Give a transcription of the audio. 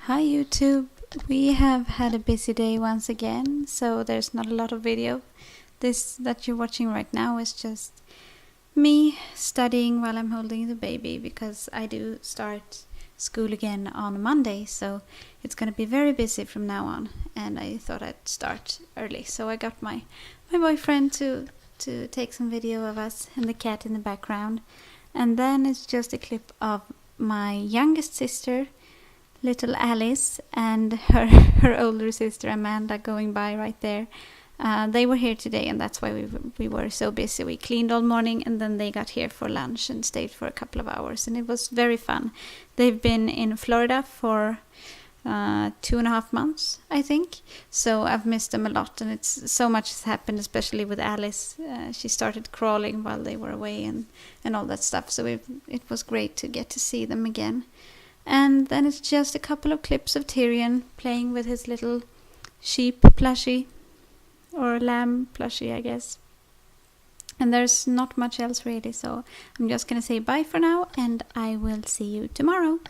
Hi YouTube! We have had a busy day once again, so there's not a lot of video. This that you're watching right now is just me studying while I'm holding the baby, because I do start school again on Monday, so it's gonna be very busy from now on, and I thought I'd start early. So I got my boyfriend to take some video of us and the cat in the background, and then it's just a clip of my youngest sister, little Alice, and her older sister Amanda going by right there. They were here today, and that's why we were so busy. We cleaned all morning, and then they got here for lunch and stayed for a couple of hours, and it was very fun. They've been in Florida for 2.5 months, I think, so I've missed them a lot, and it's so much has happened, especially with Alice. She started crawling while they were away and all that stuff, so it was great to get to see them again. And then it's just a couple of clips of Tyrion playing with his little sheep plushie, or lamb plushie, I guess. And there's not much else really, so I'm just gonna say bye for now, and I will see you tomorrow.